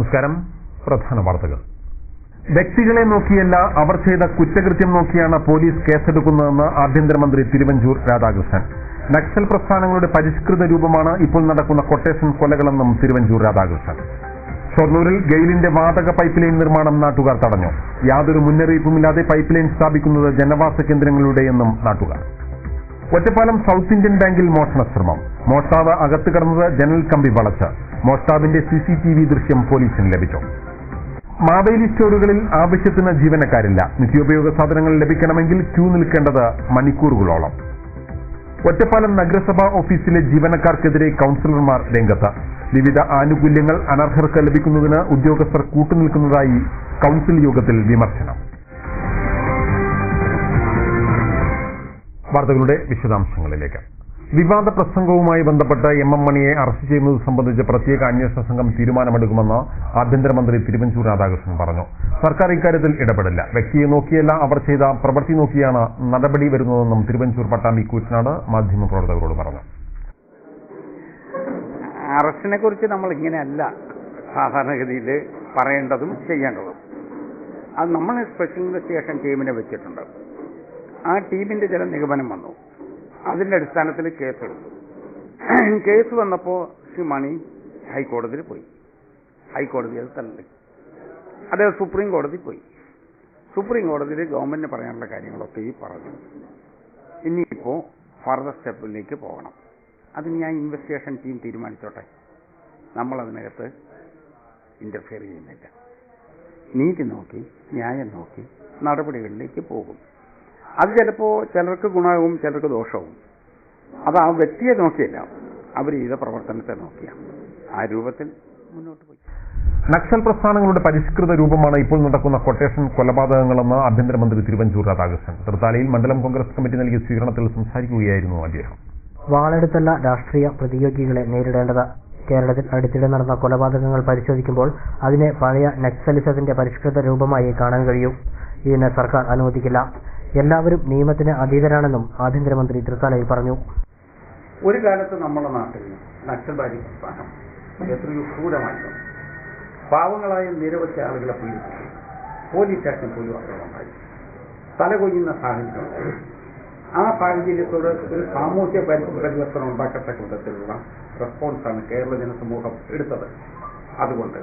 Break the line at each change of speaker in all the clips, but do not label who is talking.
നമസ്കാരം. പ്രധാന വാർത്തകൾ. വ്യക്തികളെ നോക്കിയല്ല അവർ ചെയ്ത കുറ്റകൃത്യം നോക്കിയാണ് പോലീസ് കേസെടുക്കുന്നതെന്ന് ആഭ്യന്തരമന്ത്രി തിരുവഞ്ചൂർ രാധാകൃഷ്ണൻ. നക്സൽ പ്രസ്ഥാനങ്ങളുടെ പരിഷ്കൃത രൂപമാണ് ഇപ്പോൾ നടക്കുന്ന കൊട്ടേഷൻ കൊലകളെന്നും തിരുവഞ്ചൂർ രാധാകൃഷ്ണൻ. ഷൊർണൂരിൽ ഗെയിലിന്റെ വാതക പൈപ്പ് ലൈൻ നിർമ്മാണം നാട്ടുകാർ തടഞ്ഞു. യാതൊരു മുന്നറിയിപ്പുമില്ലാതെ പൈപ്പ് ലൈൻ സ്ഥാപിക്കുന്നത് ജനവാസ കേന്ദ്രങ്ങളിലൂടെയെന്നും നാട്ടുകാർ. ഒറ്റപ്പാലം സൗത്ത് ഇന്ത്യൻ ബാങ്കിൽ മോഷണ ശ്രമം. മോഷ്ടാവ് അകത്ത് കടന്നത് ജനൽ കമ്പി വളച്ച്. മോഷ്ടാവിന്റെ CCTV ദൃശ്യം പോലീസിന് ലഭിച്ചു. മാവേലി സ്റ്റോറുകളിൽ ആവശ്യത്തിന് ജീവനക്കാരില്ല. നിത്യോപയോഗ സാധനങ്ങൾ ലഭിക്കണമെങ്കിൽ ക്യൂ നിൽക്കേണ്ടത് മണിക്കൂറുകളോളം. ഒറ്റപ്പാലം നഗരസഭാ ഓഫീസിലെ ജീവനക്കാർക്കെതിരെ കൌൺസിലർമാർ രംഗത്ത്. വിവിധ ആനുകൂല്യങ്ങൾ അനർഹർക്ക് ലഭിക്കുന്നതിന് ഉദ്യോഗസ്ഥർ കൂട്ടുനിൽക്കുന്നതായി കൌൺസിൽ യോഗത്തിൽ വിമർശനം. വാർത്തകളുടെ വിശദാംശങ്ങളിലേക്ക്. വിവാദ പ്രസംഗവുമായി ബന്ധപ്പെട്ട് MM മണിയെ അറസ്റ്റ് ചെയ്യുന്നത് സംബന്ധിച്ച് പ്രത്യേക അന്വേഷണ സംഘം തീരുമാനമെടുക്കുമെന്ന് ആഭ്യന്തരമന്ത്രി തിരുവഞ്ചൂർ രാധാകൃഷ്ണൻ പറഞ്ഞു. സർക്കാർ ഇക്കാര്യത്തിൽ ഇടപെടില്ല. വ്യക്തിയെ നോക്കിയല്ല അവർ ചെയ്ത പ്രവൃത്തി നോക്കിയാണ് നടപടി വരുന്നതെന്നും തിരുവഞ്ചൂർ പട്ടാമ്പി കൂറ്റനാട് മാധ്യമപ്രവർത്തകരോട് പറഞ്ഞു.
അറസ്റ്റിനെ കുറിച്ച് നമ്മൾ ഇങ്ങനെയല്ല സാധാരണഗതിയിൽ പറയേണ്ടതും ചെയ്യേണ്ടതും. അത് നമ്മൾ സ്പെഷ്യൽ ഇൻവെസ്റ്റിഗേഷൻ ടീമിനെ വെച്ചിട്ടുണ്ട്. ആ ടീമിന്റെ ചില നിഗമനം വന്നു. അതിന്റെ അടിസ്ഥാനത്തിൽ കേസെടുത്തു. കേസ് വന്നപ്പോൾ ശ്രീ മണി ഹൈക്കോടതിയിൽ പോയി. ഹൈക്കോടതി അത് തള്ളി. അദ്ദേഹം സുപ്രീം കോടതി പോയി. സുപ്രീം കോടതിയിൽ ഗവൺമെന്റിന് പറയാനുള്ള കാര്യങ്ങളൊക്കെ ഈ പറഞ്ഞു. ഇനിയിപ്പോൾ ഫർദർ സ്റ്റെപ്പിലേക്ക് പോകണം. അതിന് ഞാൻ ഇൻവെസ്റ്റിഗേഷൻ ടീം തീരുമാനിച്ചോട്ടെ. നമ്മളതിനകത്ത് ഇന്റർഫിയർ ചെയ്യുന്നില്ല. നീതി നോക്കി ന്യായം നോക്കി നടപടികളിലേക്ക് പോകും. അത് ചിലപ്പോൾ ചിലർക്ക് ഗുണവും ചിലർക്ക് ദോഷവും. അത് ആ വ്യക്തിയെ നോക്കിയല്ല, അവർ ചെയ്ത പ്രവർത്തനത്തെ നോക്കിയാണ്. ആ രൂപത്തിൽ മുന്നോട്ട് പോയി.
നക്സൽ പ്രസ്ഥാനങ്ങളുടെ പരിഷ്കൃത രൂപമാണ് ഇപ്പോൾ നടക്കുന്ന കൊട്ടേഷൻ കൊലപാതകങ്ങളെന്ന് ആഭ്യന്തരമന്ത്രി തിരുവഞ്ചൂർ രാധാകൃഷ്ണൻ തൃത്താലയിൽ മണ്ഡലം കോൺഗ്രസ് കമ്മിറ്റി നൽകിയ സ്വീകരണത്തിൽ സംസാരിക്കുകയായിരുന്നു അദ്ദേഹം.
വാളെടുത്തല്ല രാഷ്ട്രീയ പ്രതിയോഗികളെ നേരിടേണ്ടത്. കേരളത്തിൽ അടുത്തിടെ നടന്ന കൊലപാതകങ്ങൾ പരിശോധിക്കുമ്പോൾ അതിനെ പഴയ നക്സലിസത്തിന്റെ പരിഷ്കൃത രൂപമായി കാണാൻ കഴിയും. ഇതിന് സർക്കാർ അനുവദിക്കില്ല. എല്ലാവരും നിയമത്തിന് അതീതരാണെന്നും ആഭ്യന്തരമന്ത്രി തൃത്താലയിൽ പറഞ്ഞു.
ഒരു കാലത്ത് നമ്മുടെ നാട്ടിൽ നക്സൽബാരി പ്രസ്ഥാനം എത്രയോ ക്രൂരമായിരുന്നു. പാവങ്ങളായ നിരവധി ആളുകളെ പീഡിപ്പിച്ചു. പോലീസ് സ്റ്റേഷനിൽ പോലും അക്രമമുണ്ടായി. തലകൊയ്യുന്ന സാഹചര്യമുണ്ടായി. ആ സാഹചര്യത്തോട് ഒരു സാമൂഹ്യ പരിവർത്തനം ഉണ്ടാക്കത്തക്ക വിധത്തിലുള്ള റെസ്പോൺസാണ് കേരള ജനസമൂഹം എടുത്തത്. അതുകൊണ്ട്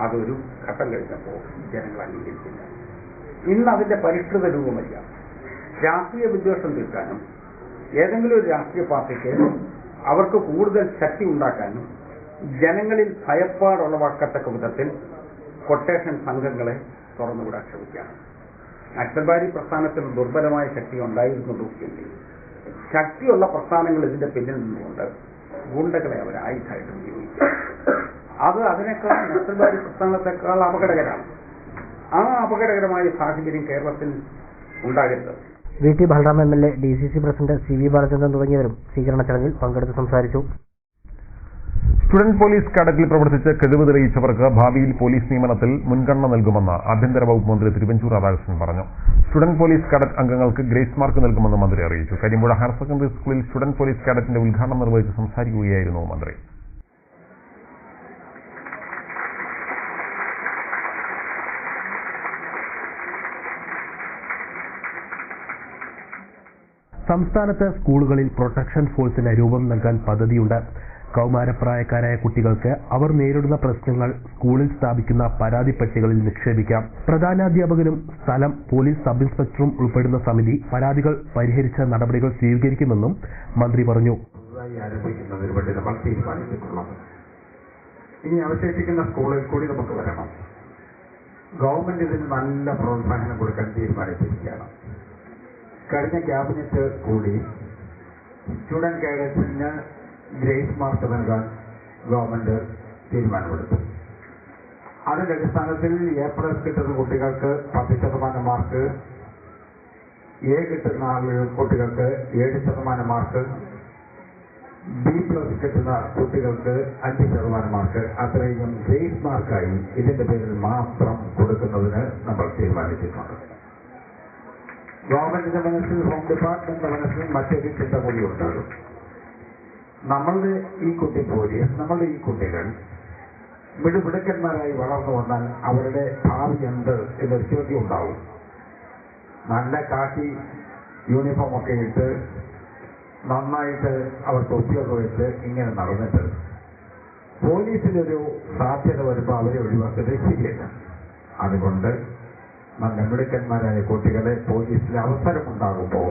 അതൊരു ഘട്ടം കഴിഞ്ഞപ്പോൾ ജനങ്ങൾ അംഗീകരിച്ചില്ല. ഇന്ന് അതിന്റെ പരിഷ്കൃത രൂപമല്ല. രാഷ്ട്രീയ വിദ്വേഷം തീർക്കാനും ഏതെങ്കിലും ഒരു രാഷ്ട്രീയ പാർട്ടിക്ക് അവർക്ക് കൂടുതൽ ശക്തി ഉണ്ടാക്കാനും ജനങ്ങളിൽ ഭയപ്പാടുളവാക്കത്തക്ക വിധത്തിൽ കൊട്ടേഷൻ സംഘങ്ങളെ തുറന്നുവിടാൻ ശ്രമിക്കുകയാണ്. നക്സൽബാരി പ്രസ്ഥാനത്തിന് ദുർബലമായ ശക്തി ഉണ്ടായിരുന്നതും ശക്തിയുള്ള പ്രസ്ഥാനങ്ങൾ ഇതിന്റെ പിന്നിൽ നിന്നുകൊണ്ട് ഗുണ്ടകളെ അവർ ആയുധമായിട്ട് ഉപയോഗിക്കും. അത് അതിനേക്കാൾ നക്സൽബാരി പ്രസ്ഥാനത്തെക്കാൾ അപകടകരമാണ്. ആ അപകടകരമായ സാഹചര്യം കേരളത്തിൽ ഉണ്ടാകരുത്.
VT Balaram MLA, DCC president CV Balachandran തുടങ്ങിയവരും സ്വീകരണ ചടങ്ങിൽ പങ്കെടുത്ത് സംസാരിച്ചു.
സ്റ്റുഡന്റ് പോലീസ് കാഡറ്റിൽ പ്രവർത്തിച്ച് കഴിവ് തെളിയിച്ചവർക്ക് ഭാവിയിൽ പോലീസ് നിയമനത്തിൽ മുൻഗണന നൽകുമെന്ന് ആഭ്യന്തര വകുപ്പ് മന്ത്രി തിരുവഞ്ചൂർ രാധാകൃഷ്ണൻ പറഞ്ഞു. സ്റ്റുഡന്റ് പോലീസ് കാഡറ്റ് അംഗങ്ങൾക്ക് ഗ്രേസ് മാർക്ക് നൽകുമെന്ന് മന്ത്രി അറിയിച്ചു. കരിമ്പുഴ ഹയർ സെക്കൻഡറി സ്കൂളിൽ സ്റ്റുഡന്റ് പോലീസ് കാഡറ്റിന്റെ ഉദ്ഘാടനം നിർവഹിച്ച് സംസാരിക്കുകയായിരുന്നു മന്ത്രി.
സംസ്ഥാനത്ത് സ്കൂളുകളിൽ പ്രൊട്ടക്ഷൻ ഫോഴ്സിന് രൂപം നൽകാൻ പദ്ധതിയുണ്ട്. കൗമാരപ്രായക്കാരായ കുട്ടികൾക്ക് അവർ നേരിടുന്ന പ്രശ്നങ്ങൾ സ്കൂളിൽ സ്ഥാപിക്കുന്ന പരാതി പെട്ടികളിൽ നിക്ഷേപിക്കാം. പ്രധാനാധ്യാപകനും സ്ഥലം പോലീസ് സബ് ഇൻസ്പെക്ടറും ഉൾപ്പെടുന്ന സമിതി പരാതികൾ പരിഹരിച്ച നടപടികൾ സ്വീകരിക്കുമെന്നും മന്ത്രി പറഞ്ഞു.
ഇനി അവശേഷിക്കുന്ന സ്കൂളിൽ കൂടി നമുക്ക് വരണം. ഗവൺമെന്റ് ഇതിന് നല്ല പ്രോത്സാഹനം കൊടുക്കാൻ തീരുമാനിച്ചിരിക്കുകയാണ്. കഴിഞ്ഞ ക്യാബിനറ്റ് കൂടി സ്റ്റുഡന്റ് കേഡറ്റ്സിന് ഗ്രേസ് മാർക്ക് നൽകാൻ ഗവൺമെന്റ് തീരുമാനമെടുത്തു. അതിന്റെ അടിസ്ഥാനത്തിൽ A+ കിട്ടുന്ന കുട്ടികൾക്ക് 10% മാർക്ക്, A കിട്ടുന്ന കുട്ടികൾക്ക് 7% മാർക്ക്, B+ കിട്ടുന്ന കുട്ടികൾക്ക് 5% മാർക്ക്, അത്രയും ഗ്രേസ് മാർക്കായി ഇതിന്റെ പേരിൽ മാത്രം കൊടുക്കുന്നതിന് നമ്മൾ തീരുമാനിച്ചിട്ടുണ്ട്. ഗവൺമെന്റിന്റെ മനസ്സിൽ, ഹോം ഡിപ്പാർട്ട്മെന്റിന്റെ മനസ്സിൽ മറ്റൊരു ചിന്ത കൂടി ഉണ്ടാകും. നമ്മളുടെ ഈ കുട്ടി പോലീസ്, നമ്മളുടെ ഈ കുട്ടികൾ മിടുമിടുക്കന്മാരായി വളർന്നു വന്നാൽ അവരുടെ ഭാവി എന്ത് എന്നൊരു ചോദ്യം ഉണ്ടാവും. നല്ല കാക്കി യൂണിഫോം ഒക്കെ ഇട്ട് നന്നായിട്ട് അവർ തൊപ്പിയൊക്കെ വെച്ച് ഇങ്ങനെ നടന്നിട്ട് പോലീസിലൊരു സാധ്യത വരുമ്പോൾ അവരെ ഒഴിവാക്കുന്നത് ശരിയല്ല. അതുകൊണ്ട് നല്ല മിടുക്കന്മാരായ കുട്ടികളെ പോലീസിൽ അവസരമുണ്ടാകുമ്പോൾ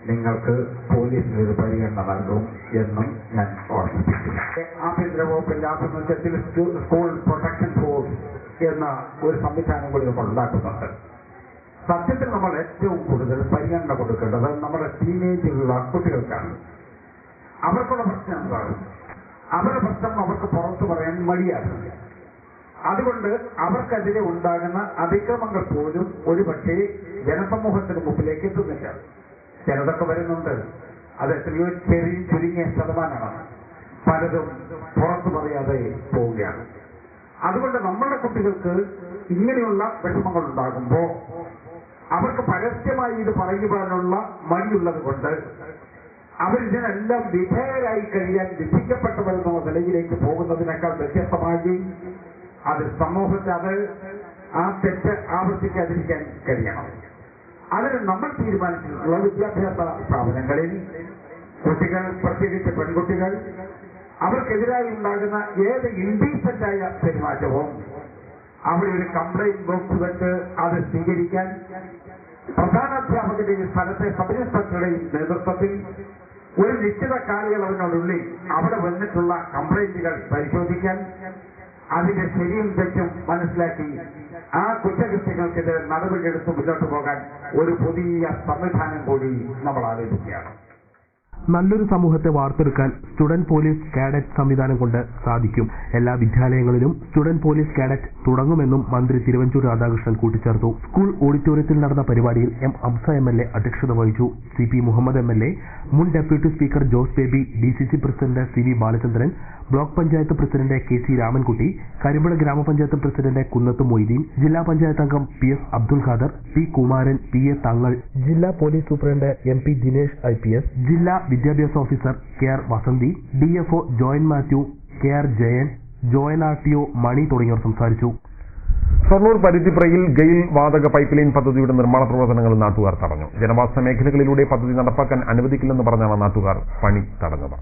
നിങ്ങൾക്ക് പോലീസിലൊരു പരിഗണന നൽകും എന്നും ഞാൻ ഓർമ്മിപ്പിക്കുന്നു. ആഭ്യന്തര വകുപ്പിന്റെ ആഭിമുഖ്യത്തിൽ സ്കൂൾ പ്രൊട്ടക്ഷൻ ഫോഴ്സ് എന്ന ഒരു സംവിധാനം കൂടി നമ്മൾ ഉണ്ടാക്കുന്നുണ്ട്. സത്യത്തിൽ നമ്മൾ ഏറ്റവും കൂടുതൽ പരിഗണന കൊടുക്കേണ്ടത് നമ്മുടെ ടീനേജിലുള്ള കുട്ടികൾക്കാണ്. അവർക്കുള്ള പ്രശ്നം എന്താണ്? അവരുടെ പ്രശ്നം അവർക്ക് പുറത്തു പറയാൻ മടിയാണ്. അതുകൊണ്ട് അവർക്കെതിരെ ഉണ്ടാകുന്ന അതിക്രമങ്ങൾ പോലും ഒരുപക്ഷെ ജനസമൂഹത്തിന് മുമ്പിലേക്ക് എത്തുന്നില്ല. ചിലതൊക്കെ വരുന്നുണ്ട്, അത് എത്രയോ ചുരുങ്ങിയ ശതമാനമാണ്. പലതും പുറത്തു പറയാതെ പോവുകയാണ്. അതുകൊണ്ട് നമ്മളുടെ കുട്ടികൾക്ക് ഇങ്ങനെയുള്ള വിഷമങ്ങൾ ഉണ്ടാകുമ്പോൾ അവർക്ക് പരസ്യമായി ഇത് പറയുവാനുള്ള മടിയുള്ളത് കൊണ്ട് അവരിതിനെല്ലാം വിധേയരായി കഴിയാൻ വിധിക്കപ്പെട്ടവരെന്ന നിലയിലേക്ക് പോകുന്നതിനേക്കാൾ വ്യത്യസ്തമായി അത് സമൂഹത്തെ അത് ആ തെറ്റ് ആവർത്തിക്കാതിരിക്കാൻ കഴിയണം. അതിന് നമ്മൾ തീരുമാനിച്ചിട്ടുള്ള വിദ്യാഭ്യാസ സ്ഥാപനങ്ങളിൽ കുട്ടികൾ, പ്രത്യേകിച്ച് പെൺകുട്ടികൾ, അവർക്കെതിരായി ഉണ്ടാകുന്ന ഏത് ഇൻഡീസെന്റായ പെരുമാറ്റവും അവിടെ ഒരു കംപ്ലൈന്റ് ബോക്സ് വെച്ച് അത് സ്വീകരിക്കാൻ പ്രധാനാധ്യാപകരുടെയും സ്ഥലത്തെ സബ് ഇൻസ്പെക്ടറുടെയും നേതൃത്വത്തിൽ ഒരു നിശ്ചിത കാലയളവിനുള്ളിൽ അവിടെ വന്നിട്ടുള്ള കംപ്ലൈന്റുകൾ പരിശോധിക്കാൻ അതിന്റെ ശരിയും തെറ്റും മനസ്സിലാക്കി ആ കുറ്റകൃത്യങ്ങൾക്കെതിരെ നടപടിയെടുത്ത് മുന്നോട്ട് പോകാൻ ഒരു പുതിയ സംവിധാനം കൂടി നമ്മൾ ആലോചിക്കുകയാണ്.
നല്ലൊരു സമൂഹത്തെ വാർത്തെടുക്കാൻ സ്റ്റുഡന്റ് പോലീസ് കാഡറ്റ് സംവിധാനം കൊണ്ട് സാധിക്കും. എല്ലാ വിദ്യാലയങ്ങളിലും സ്റ്റുഡന്റ് പോലീസ് കാഡറ്റ് തുടങ്ങുമെന്നും മന്ത്രി തിരുവഞ്ചൂർ രാധാകൃഷ്ണൻ കൂട്ടിച്ചേർത്തു. സ്കൂൾ ഓഡിറ്റോറിയത്തിൽ നടന്ന പരിപാടിയിൽ എം അംസ MLA അധ്യക്ഷത വഹിച്ചു. CP മുഹമ്മദ് MLA, മുൻ deputy speaker Jose baby, DCC president CV Balachandran, block panchayat president KC Ramankutty, Karimpuzha ഗ്രാമപഞ്ചായത്ത് പ്രസിഡന്റ് കുന്നത്ത് മൊയ്തീൻ, ജില്ലാ പഞ്ചായത്ത് അംഗം PS Abdul Khader, P Kumaran, PA തങ്ങൾ, ജില്ലാ police superintendent MP Dinesh IPS, ജില്ലാ വിദ്യാഭ്യാസ officer KR Vasanthi, DFO Joan Mathew, KR Jayan, Joan RTO മണി തുടങ്ങിയവർ സംസാരിച്ചു.
ഷൊർണൂർ പരുത്തിപ്പുറയിൽ ഗെയിൽ വാതക പൈപ്പ് ലൈൻ പദ്ധതിയുടെ നിർമ്മാണ പ്രവർത്തനങ്ങൾ നാട്ടുകാർ തടഞ്ഞു. ജനവാസ മേഖലകളിലൂടെ പദ്ധതി നടപ്പാക്കാൻ അനുവദിക്കില്ലെന്ന് പറഞ്ഞാണ് നാട്ടുകാർ പണി തടഞ്ഞത്.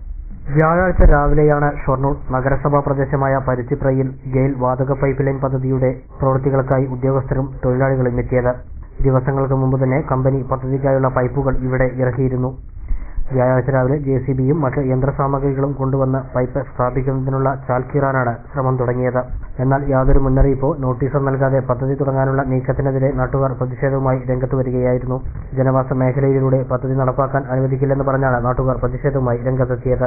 വ്യാഴാഴ്ച രാവിലെയാണ് ഷൊർണൂർ നഗരസഭാ പ്രദേശമായ പരുത്തിപ്രയിൽ ഗെയിൽ വാതക പൈപ്പ് ലൈൻ പദ്ധതിയുടെ പ്രവൃത്തികൾക്കായി ഉദ്യോഗസ്ഥരും തൊഴിലാളികളും എത്തിയത്. ദിവസങ്ങൾക്ക് മുമ്പ് തന്നെ കമ്പനി പദ്ധതിക്കായുള്ള പൈപ്പുകൾ ഇവിടെ ഇറക്കിയിരുന്നു. വ്യാഴാഴ്ച രാവിലെ JCBയും മറ്റ് യന്ത്രസാമഗ്രികളും കൊണ്ടുവന്ന് പൈപ്പ് സ്ഥാപിക്കുന്നതിനുള്ള ചാൽക്കീറാനാണ് ശ്രമം തുടങ്ങിയത്. എന്നാൽ യാതൊരു മുന്നറിയിപ്പോ നോട്ടീസോ നൽകാതെ പദ്ധതി തുടങ്ങാനുള്ള നീക്കത്തിനെതിരെ നാട്ടുകാർ പ്രതിഷേധവുമായി രംഗത്ത് വരികയായിരുന്നു. ജനവാസ മേഖലയിലൂടെ പദ്ധതി നടപ്പാക്കാൻ അനുവദിക്കില്ലെന്ന് പറഞ്ഞാണ് നാട്ടുകാർ പ്രതിഷേധവുമായി രംഗത്തെത്തിയത്.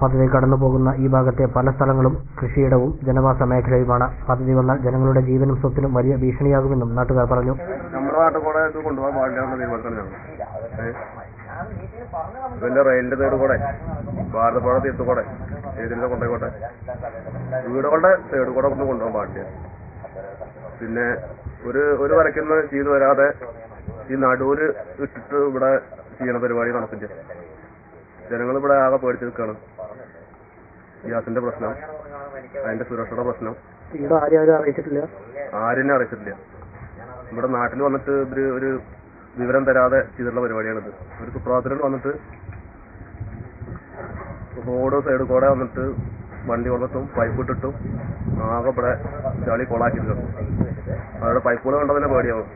പദ്ധതി കടന്നുപോകുന്ന ഈ ഭാഗത്തെ പല സ്ഥലങ്ങളും കൃഷിയിടവും ജനവാസ മേഖലയുമാണ്. പദ്ധതി വന്നാൽ ജനങ്ങളുടെ ജീവനും സ്വത്തിനും വലിയ ഭീഷണിയാകുമെന്നും നാട്ടുകാർ പറഞ്ഞു.
നമ്മുടെ നാട്ടിൽ കൂടെ ഇത് കൊണ്ടുപോകാൻ പാടില്ല തീരുമാനത്തിലാണ്. പിന്നെ റെയിലിന്റെ സൈഡ് കൂടെ, ഭാരതപ്പുഴ തീർത്ത് കൂടെ, ഏതിന്റെ കൊണ്ടുപോയിക്കോട്ടെ, വീടുകളുടെ സൈഡ് കൂടെ ഒന്നും കൊണ്ടുപോകാൻ പാടില്ല. പിന്നെ ഒരു വരയ്ക്കുന്ന ചെയ്തു വരാതെ ഈ നടുവില് ഇട്ടിട്ട് ഇവിടെ ചെയ്യണ പരിപാടി നടത്തില്ല. ജനങ്ങൾ ഇവിടെ ആകെ പേടിച്ച് നിൽക്കുകയാണ്. ഗ്യാസിന്റെ പ്രശ്നം, അതിന്റെ സുരക്ഷയുടെ പ്രശ്നം ആരെന്നെ അറിയിച്ചിട്ടില്ല. ഇവിടെ നാട്ടിൽ വന്നിട്ട് ഇവര് ഒരു വിവരം തരാതെ ചെയ്തിട്ടുള്ള പരിപാടിയാണിത്. ഒരു സുപ്രഭാതത്തിൽ വന്നിട്ട് റോഡ് സൈഡ് കൂടെ വന്നിട്ട് വണ്ടി കൊണ്ടിട്ടും പൈപ്പ് ഇട്ടിട്ടും ആകെ ഇവിടെ ചളി കൊളാക്കിയിട്ടുണ്ട്. അവരുടെ പൈപ്പുകൾ കണ്ടതിന്റെ പേടിയാവും.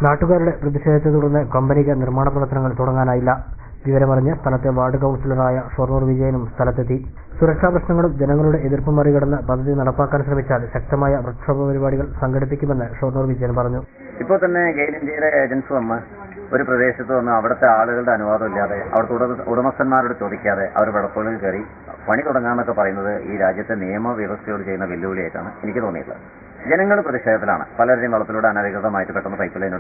നാട്ടുകാരുടെ പ്രതിഷേധത്തെ തുടർന്ന് കമ്പനിക്ക് നിർമ്മാണ പ്രവർത്തനങ്ങൾ തുടങ്ങാനായില്ല. വിവരമറിഞ്ഞ് സ്ഥലത്തെ വാർഡ് കൌൺസിലറായ ഷൊർണൂർ വിജയനും സ്ഥലത്തെത്തി. സുരക്ഷാ പ്രശ്നങ്ങളും ജനങ്ങളുടെ എതിർപ്പ് മറികടന്ന് പദ്ധതി നടപ്പാക്കാൻ ശ്രമിച്ചാൽ ശക്തമായ പ്രക്ഷോഭ പരിപാടികൾ സംഘടിപ്പിക്കുമെന്ന് ഷൊർണൂർ വിജയൻ പറഞ്ഞു.
ഇപ്പോൾ തന്നെ ഗെയിൽ ഇന്ത്യയുടെ ഏജൻസി വന്ന് ഒരു പ്രദേശത്ത് വന്ന് അവിടുത്തെ ആളുകളുടെ അനുവാദം ഇല്ലാതെ അവിടുത്തെ ഉടമസ്ഥന്മാരോട് ചോദിക്കാതെ അവർ വെടപ്പുകളിൽ കയറി പണി തുടങ്ങാമെന്നൊക്കെ പറയുന്നത് ഈ രാജ്യത്തെ നിയമവ്യവസ്ഥയോട് ചെയ്യുന്ന വെല്ലുവിളിയായിട്ടാണ് എനിക്ക് തോന്നിയിട്ടുള്ളത്. ജനങ്ങൾ പ്രതിഷേധത്തിലാണ്. പലരുടെയും വളപ്പിലൂടെ അനധികൃതമായിട്ട് പെട്ടെന്ന് പൈപ്പ് ലൈൻ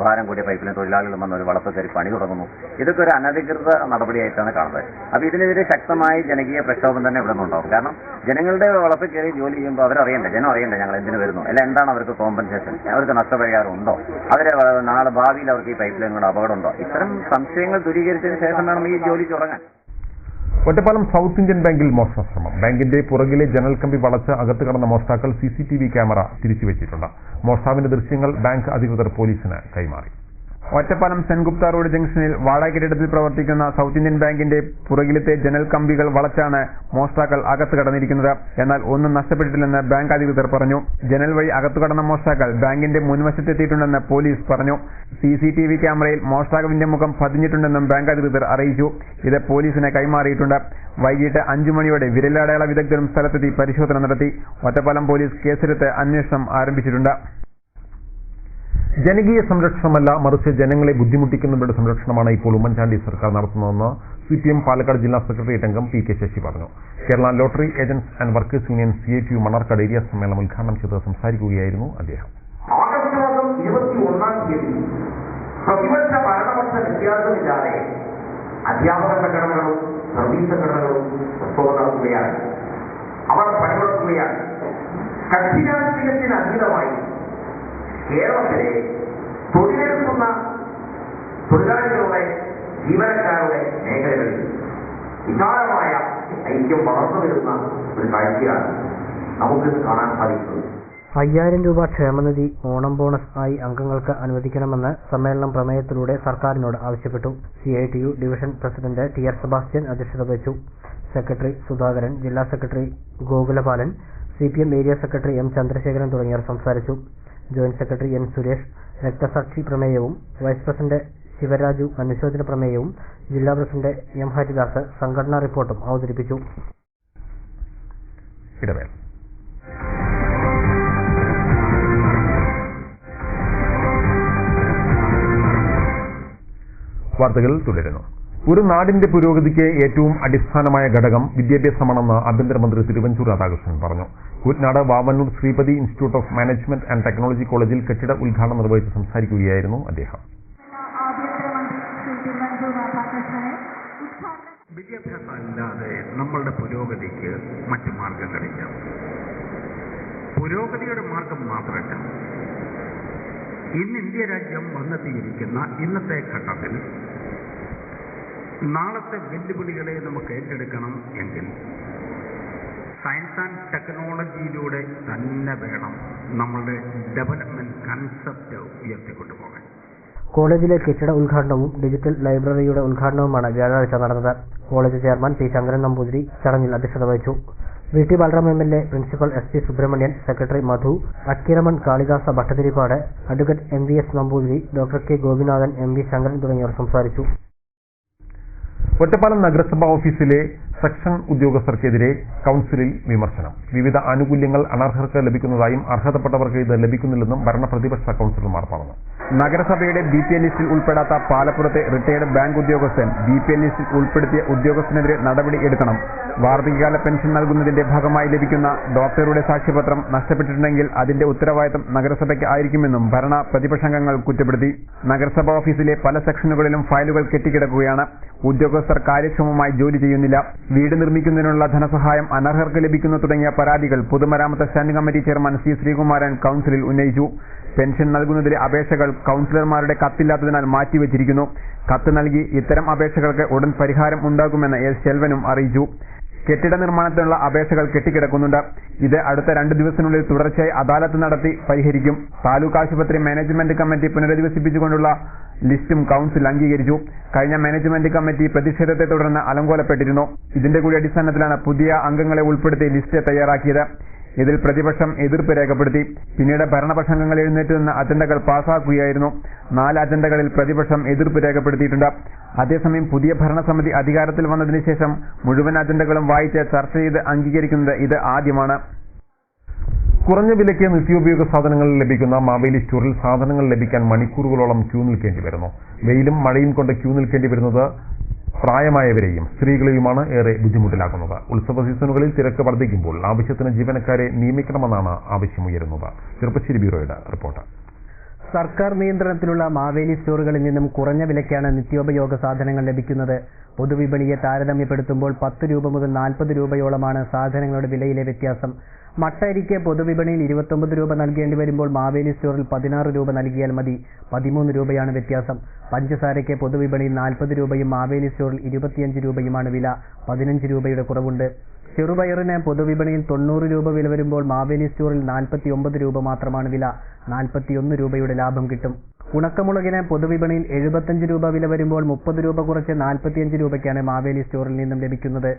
ഭാരം കൂടിയ പൈപ്പ് ലൈൻ തൊഴിലാളികൾ വന്ന് ഒരു വളപ്പ് കയറി പണി തുടങ്ങുന്നു. ഇതൊക്കെ ഒരു അനധികൃത നടപടിയായിട്ടാണ് കാണുന്നത്. അപ്പോൾ ഇതിനെതിരെ ശക്തമായി ജനകീയ പ്രക്ഷോഭം തന്നെ ഇവിടെ നിന്നുണ്ടാവും. കാരണം ജനങ്ങളുടെ വളപ്പിൽ കയറി ജോലി ചെയ്യുമ്പോൾ അവരറിയണ്ടേ, ജനം അറിയണ്ടേ ഞങ്ങൾ എന്തിനു വരുന്നു, അല്ല എന്താണ് അവർക്ക് കോമ്പൻസേഷൻ, അവർക്ക് നഷ്ടപരിഹാരം ഉണ്ടോ, അവരെ നാളെ ഭാവിയിൽ അവർക്ക് ഈ പൈപ്പ് ലൈനുകളുടെ അപകടമുണ്ടോ, ഇത്തരം സംശയങ്ങൾ ദൂരീകരിച്ചതിന് ശേഷം വേണം ഈ ജോലി തുടങ്ങാൻ.
ഒറ്റപ്പാലം സൗത്ത് ഇന്ത്യൻ ബാങ്കിൽ മോഷണശ്രമം. ബാങ്കിന്റെ പുറകിലെ ജനൽ കമ്പി വളച്ച് അകത്ത് കടന്ന മോഷ്ടാക്കൾ CCTV ക്യാമറ തിരിച്ചുവെച്ചിട്ടുണ്ട്. മോഷ്ടാവിന്റെ ദൃശ്യങ്ങൾ ബാങ്ക് അധികൃതർ പോലീസിന് കൈമാറി.
ഒറ്റപ്പാലം സെൻഗുപ്ത റോഡ് ജംഗ്ഷനിൽ വാടക കെട്ടിടത്തിൽ പ്രവർത്തിക്കുന്ന സൗത്ത് ഇന്ത്യൻ ബാങ്കിന്റെ പുറകിലത്തെ ജനൽ കമ്പികൾ വളച്ചാണ് മോഷ്ടാക്കൾ അകത്ത് കടന്നിരിക്കുന്നത്. എന്നാൽ ഒന്നും നഷ്ടപ്പെട്ടിട്ടില്ലെന്ന് ബാങ്ക് അധികൃതർ പറഞ്ഞു. ജനൽ വഴി അകത്തു കടന്ന മോഷ്ടാക്കൾ ബാങ്കിന്റെ മുൻവശത്തെത്തിയിട്ടുണ്ടെന്ന് പോലീസ് പറഞ്ഞു. CCTV ക്യാമറയിൽ മോഷ്ടാവിന്റെ മുഖം പതിഞ്ഞിട്ടുണ്ടെന്നും ബാങ്ക് അധികൃതർ അറിയിച്ചു. ഇത് പോലീസിന് കൈമാറിയിട്ടുണ്ട്. വൈകിട്ട് 5 മണിയോടെ വിരലടയാള വിദഗ്ധരും സ്ഥലത്തെത്തി പരിശോധന നടത്തി. ഒറ്റപ്പാലം പോലീസ് കേസെടുത്ത് അന്വേഷണം ആരംഭിച്ചിട്ടുണ്ട്.
ജനകീയ സംരക്ഷണമല്ല, മറിച്ച് ജനങ്ങളെ ബുദ്ധിമുട്ടിക്കുന്നവരുടെ സംരക്ഷണമാണ് ഇപ്പോൾ ഉമ്മൻചാണ്ടി സർക്കാർ നടത്തുന്നതെന്ന് CPM പാലക്കാട് ജില്ലാ സെക്രട്ടേറിയറ്റ് അംഗം PK ശശി പറഞ്ഞു. Kerala lottery agents and workers union CITU Mannarkkad area സമ്മേളനം ഉദ്ഘാടനം ചെയ്ത് സംസാരിക്കുകയായിരുന്നു അദ്ദേഹം.
ആഗസ്റ്റ് മാസം 21-ാം തീയതി പ്രതിപക്ഷ ഭരണപക്ഷ വ്യത്യാസമില്ലാതെ അധ്യാപക സംഘടനകളും സർവീസ് സംഘടനകളും പ്രക്ഷോഭം നടത്തുകയാണ്. അവർ പണിമുടക്കുകയാണ്. കക്ഷി രാഷ്ട്രീയത്തിന് അതീതമായി കേരളത്തിലെ തൊഴിലെടുക്കുന്ന തൊഴിലാളികളുടെ ജീവനക്കാരുടെ മേഖലകളിൽ വിശാലമായ ഐക്യം വളർന്നു വരുന്ന ഒരു കാഴ്ചയാണ് നമുക്കിന്ന് കാണാൻ സാധിക്കുന്നത്.
5000 രൂപ ക്ഷേമനിധി ഓണം ബോണസ് ആയി അംഗങ്ങൾക്ക് അനുവദിക്കണമെന്ന് സമ്മേളനം പ്രമേയത്തിലൂടെ സർക്കാരിനോട് ആവശ്യപ്പെട്ടു. CITU division president TR Sebastian അധ്യക്ഷത വഹിച്ചു. സെക്രട്ടറി സുധാകരൻ, ജില്ലാ secretary Gokulapalan, CPM area secretary M Chandrasekharan തുടങ്ങിയവർ സംസാരിച്ചു. ജോയിന്റ് സെക്രട്ടറി N സുരേഷ് രക്തസാക്ഷി പ്രമേയവും, വൈസ് പ്രസിഡന്റ് ശിവരാജു അനുശോചന പ്രമേയവും, ജില്ലാ പ്രസിഡന്റ് M ഹരിദാസ് സംഘടനാ റിപ്പോർട്ടും അവതരിപ്പിച്ചു.
വാർത്തകൾ തുടരുന്നു. ഒരു നാടിന്റെ പുരോഗതിക്ക് ഏറ്റവും അടിസ്ഥാനമായ ഘടകം വിദ്യാഭ്യാസമാണെന്ന് ആഭ്യന്തരമന്ത്രി തിരുവഞ്ചൂർ രാധാകൃഷ്ണൻ പറഞ്ഞു. Koottanad Vavanoor Sreepathy institute of management and technology കോളേജിൽ കെട്ടിട ഉദ്ഘാടനം നിർവഹിച്ച് സംസാരിക്കുകയായിരുന്നു അദ്ദേഹം.
വിദ്യാഭ്യാസം അല്ലാതെ നമ്മളുടെ പുരോഗതിക്ക് മറ്റു മാർഗങ്ങളില്ല. പുരോഗതിയുടെ മാർഗം മാത്രമല്ല, ഇന്ന് ഇന്ത്യ രാജ്യം വന്നെത്തിയിരിക്കുന്ന ഇന്നത്തെ ഘട്ടത്തിൽ നാളത്തെ വെല്ലുവിളികളെ നമുക്ക് ഏറ്റെടുക്കണം എങ്കിൽ സയൻസ് ആൻഡ് ടെക്നോളജിയിലൂടെ തന്നെ വേണം നമ്മളുടെ ഡെവലപ്മെന്റ് കൺസെപ്റ്റ് ഉയർത്തിക്കൊണ്ടുപോകാൻ.
കോളേജിലെ കെട്ടിട ഉദ്ഘാടനവും ഡിജിറ്റൽ ലൈബ്രറിയുടെ ഉദ്ഘാടനവുമാണ് വ്യാഴാഴ്ച നടന്നത്. College chairman P Sankaran Namboothiri ചടങ്ങിൽ അധ്യക്ഷത വഹിച്ചു. VT Balaram MLA, principal SP Subrahmanyan, secretary Madhu, Akkiraman Kalidasa Bhattathiripad, advocate MVS Namboothiri, doctor K Gopinathan, MV Sankaran തുടങ്ങിയവർ സംസാരിച്ചു.
ഒറ്റപ്പാലം നഗരസഭാ ഓഫീസിലെ സെക്ഷൻ ഉദ്യോഗസ്ഥർക്കെതിരെ കൌൺസിലിൽ വിമർശനം. വിവിധ ആനുകൂല്യങ്ങൾ അനർഹർക്ക് ലഭിക്കുന്നതായും അർഹതപ്പെട്ടവർക്ക് ഇത് ലഭിക്കുന്നില്ലെന്നും ഭരണപ്രതിപക്ഷ കൌൺസിലർമാർ പറഞ്ഞു.
നഗരസഭയുടെ BPL ലിസ്റ്റിൽ ഉൾപ്പെടാത്ത പാലപ്പുറത്തെ റിട്ടയർഡ് ബാങ്ക് ഉദ്യോഗസ്ഥൻ BPL ലിസ്റ്റിൽ ഉൾപ്പെടുത്തിയ ഉദ്യോഗസ്ഥനെതിരെ നടപടി എടുക്കണം. വാർദ്ധക്യകാല പെൻഷൻ നൽകുന്നതിന്റെ ഭാഗമായി ലഭിക്കുന്ന ഡോക്ടറുടെ സാക്ഷ്യപത്രം നഷ്ടപ്പെട്ടിട്ടുണ്ടെങ്കിൽ അതിന്റെ ഉത്തരവാദിത്തം നഗരസഭയ്ക്ക് ആയിരിക്കുമെന്നും ഭരണ പ്രതിപക്ഷാംഗങ്ങൾ കുറ്റപ്പെടുത്തി. നഗരസഭാ ഓഫീസിലെ പല സെക്ഷനുകളിലും ഫയലുകൾ കെട്ടിക്കിടക്കുകയാണ്. ഉദ്യോഗസ്ഥർ കാര്യക്ഷമമായി ജോലി ചെയ്യുന്നില്ല. വീട് നിർമ്മിക്കുന്നതിനുള്ള ധനസഹായം അനർഹർക്ക് ലഭിക്കുന്നു തുടങ്ങിയ പരാതികൾ പൊതുമരാമത്ത് standing committee chairman C Sreekumaran കൌൺസിലിൽ ഉന്നയിച്ചു. പെൻഷൻ നൽകുന്നതിലെ അപേക്ഷകൾ കൌൺസിലർമാരുടെ കത്തില്ലാത്തതിനാൽ മാറ്റിവെച്ചിരിക്കുന്നു. കത്ത് നൽകി ഇത്തരം അപേക്ഷകൾക്ക് ഉടൻ പരിഹാരം ഉണ്ടാകുമെന്ന് S ശെൽവനും അറിയിച്ചു. കെട്ടിട നിർമ്മാണത്തിനുള്ള അപേക്ഷകൾ കെട്ടിക്കിടക്കുന്നുണ്ട്. ഇത് അടുത്ത 2 ദിവസത്തിനുള്ളിൽ തുടർച്ചയായി അദാലത്ത് നടത്തി പരിഹരിക്കും. താലൂക്ക് ആശുപത്രി മാനേജ്മെന്റ് കമ്മിറ്റി പുനരധിവസിപ്പിച്ചുകൊണ്ടുള്ള ലിസ്റ്റും കൌൺസിൽ അംഗീകരിച്ചു. കഴിഞ്ഞ മാനേജ്മെന്റ് കമ്മിറ്റി പ്രതിഷേധത്തെ തുടർന്ന് അലങ്കോലപ്പെട്ടിരുന്നു. ഇതിന്റെ കൂടി അടിസ്ഥാനത്തിലാണ് പുതിയ അംഗങ്ങളെ ഉൾപ്പെടുത്തി ലിസ്റ്റ് തയ്യാറാക്കിയത്. ഇതിൽ പ്രതിപക്ഷം എതിർപ്പ് രേഖപ്പെടുത്തി. പിന്നീട് ഭരണപക്ഷാംഗങ്ങൾ എഴുന്നേറ്റ് നിന്ന് അജണ്ടകൾ പാസാക്കുകയായിരുന്നു. 4 അജണ്ടകളിൽ പ്രതിപക്ഷം എതിർപ്പ് രേഖപ്പെടുത്തിയിട്ടുണ്ട്. അതേസമയം പുതിയ ഭരണസമിതി അധികാരത്തിൽ വന്നതിന് ശേഷം മുഴുവൻ അജണ്ടകളും വായിച്ച് ചർച്ച ചെയ്ത് അംഗീകരിക്കുന്നത് ഇത് ആദ്യമാണ്.
കുറഞ്ഞ വിലയ്ക്ക് നിത്യോപയോഗ സാധനങ്ങൾ ലഭിക്കുന്ന മാവേലി സ്റ്റോറിൽ സാധനങ്ങൾ ലഭിക്കാൻ മണിക്കൂറുകളോളം ക്യൂ നിൽക്കേണ്ടി വരുന്നു. വെയിലും മഴയും കൊണ്ട് ക്യൂ നിൽക്കേണ്ടി വരുന്നത് പ്രായമായവരെയും സ്ത്രീകളെയുമാണ് ഏറെ ബുദ്ധിമുട്ടിലാക്കുന്നത്. ഉത്സവ സീസണുകളിൽ തിരക്ക് വർദ്ധിക്കുമ്പോൾ ആവശ്യത്തിന് ജീവനക്കാരെ നിയമിക്കണമെന്നാണ് ആവശ്യമുയരുന്നത്. ചെറുപ്പശ്ശേരി ബ്യൂറോയുടെ റിപ്പോർട്ട്.
സർക്കാർ നിയന്ത്രണത്തിലുള്ള മാവേലി സ്റ്റോറുകളിൽ നിന്നും കുറഞ്ഞ വിലയ്ക്കാണ് നിത്യോപയോഗ സാധനങ്ങൾ ലഭിക്കുന്നത്. പൊതുവിപണിയെ താരതമ്യപ്പെടുത്തുമ്പോൾ 10 രൂപ മുതൽ 40 രൂപയോളമാണ് സാധനങ്ങളുടെ വിലയിലെ വ്യത്യാസം. മട്ട അരിക്ക് പൊതുവിപണിയിൽ 29 രൂപ നൽകേണ്ടി വരുമ്പോൾ മാവേലി സ്റ്റോറിൽ 16 രൂപ നൽകിയാൽ മതി. 13 രൂപയാണ് വ്യത്യാസം. പഞ്ചസാരയ്ക്ക് പൊതുവിപണിയിൽ 40 രൂപയും മാവേലി സ്റ്റോറിൽ 25 രൂപയുമാണ് വില. 15 രൂപയുടെ കുറവുണ്ട്. ചെറുപയറിന് പൊതുവിപണിയിൽ 90 രൂപ വില വരുമ്പോൾ മാവേലി സ്റ്റോറിൽ 49 രൂപ മാത്രമാണ് വില. 41 രൂപയുടെ ലാഭം കിട്ടും. ഉണക്കമുളകിന് പൊതുവിപണിയിൽ 75 രൂപ വില വരുമ്പോൾ 30 രൂപ കുറച്ച് 45 രൂപയ്ക്കാണ് മാവേലി സ്റ്റോറിൽ നിന്നും ലഭിക്കുന്നത്.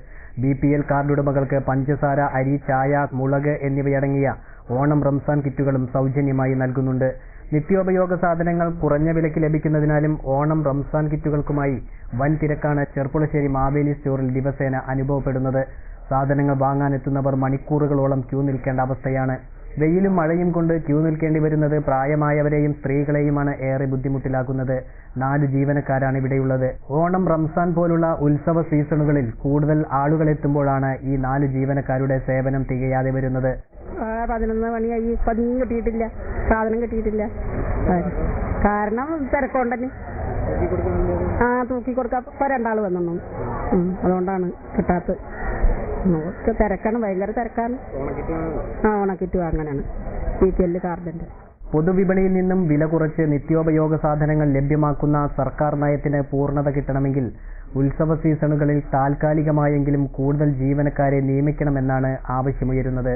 BPL കാർഡുടമകൾക്ക് പഞ്ചസാര, അരി, ചായ, മുളക് എന്നിവയടങ്ങിയ ഓണം റംസാൻ കിറ്റുകളും സൗജന്യമായി നൽകുന്നുണ്ട്. നിത്യോപയോഗ സാധനങ്ങൾ കുറഞ്ഞ വിലയ്ക്ക് ലഭിക്കുന്നതിനാലും ഓണം റംസാൻ കിറ്റുകൾക്കുമായി വൻ തിരക്കാണ് ചെർപ്പുളശ്ശേരി മാവേലി സ്റ്റോറിൽ ദിവസേന അനുഭവപ്പെടുന്നത്. സാധനങ്ങൾ വാങ്ങാനെത്തുന്നവർ മണിക്കൂറുകളോളം ക്യൂ നിൽക്കേണ്ട അവസ്ഥയാണ്. വെയിലും മഴയും കൊണ്ട് ക്യൂ നിൽക്കേണ്ടി വരുന്നത് പ്രായമായവരെയും സ്ത്രീകളെയുമാണ് ഏറെ ബുദ്ധിമുട്ടിലാക്കുന്നത്. 4 ജീവനക്കാരാണ് ഇവിടെയുള്ളത്. ഓണം, റംസാൻ പോലുള്ള ഉത്സവ സീസണുകളിൽ കൂടുതൽ ആളുകൾ എത്തുമ്പോഴാണ് ഈ 4 ജീവനക്കാരുടെ സേവനം തികയാതെ വരുന്നത്.
11 മണിയായി, പതിനും കിട്ടിയിട്ടില്ല, സാധനം കിട്ടിയിട്ടില്ല. കാരണം തിരക്കൊണ്ടന്നെ തൂക്കി കൊടുക്കാൻ ഇപ്പൊ 2 ആള് വന്നു. അതുകൊണ്ടാണ് കിട്ടാത്തത്. തിരക്കാണ്, ഭയങ്കര തിരക്കാണ്. ഓണക്കിറ്റ് വാങ്ങാനാണ് BPL കാർഡിന്റെ.
പൊതുവിപണിയിൽ നിന്നും വില കുറച്ച് നിത്യോപയോഗ സാധനങ്ങൾ ലഭ്യമാക്കുന്ന സർക്കാർ നയത്തിന് പൂർണ്ണത കിട്ടണമെങ്കിൽ ഉത്സവ സീസണുകളിൽ താൽക്കാലികമായെങ്കിലും കൂടുതൽ ജീവനക്കാരെ നിയമിക്കണമെന്നാണ് ആവശ്യമുയരുന്നത്.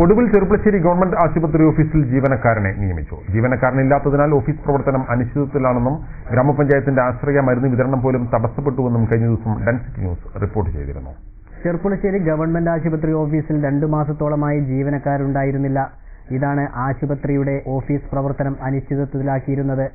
ഒടുവിൽ ചെർപ്പുളശ്ശേരി ഗവൺമെന്റ് ആശുപത്രി ഓഫീസിൽ ജീവനക്കാരനെ നിയമിച്ചു. ജീവനക്കാരനില്ലാത്തതിനാൽ ഓഫീസ് പ്രവർത്തനം അനിശ്ചിതത്വത്തിലാണെന്നും ഗ്രാമപഞ്ചായത്തിന്റെ ആശ്രയ മരുന്ന് വിതരണം പോലും തടസ്സപ്പെട്ടുവെന്നും കഴിഞ്ഞ ദിവസം ഡെൻസിറ്റി ന്യൂസ് റിപ്പോർട്ട് ചെയ്തിരുന്നു.
ചെർപ്പുളശ്ശേരി ഗവൺമെന്റ് ആശുപത്രി ഓഫീസിൽ 2 മാസത്തോളമായി ജീവനക്കാരുണ്ടായിരുന്നില്ല. ഇതാണ് ആശുപത്രിയുടെ ഓഫീസ് പ്രവർത്തനം അനിശ്ചിതത്വത്തിലാക്കിയിരുന്നത്.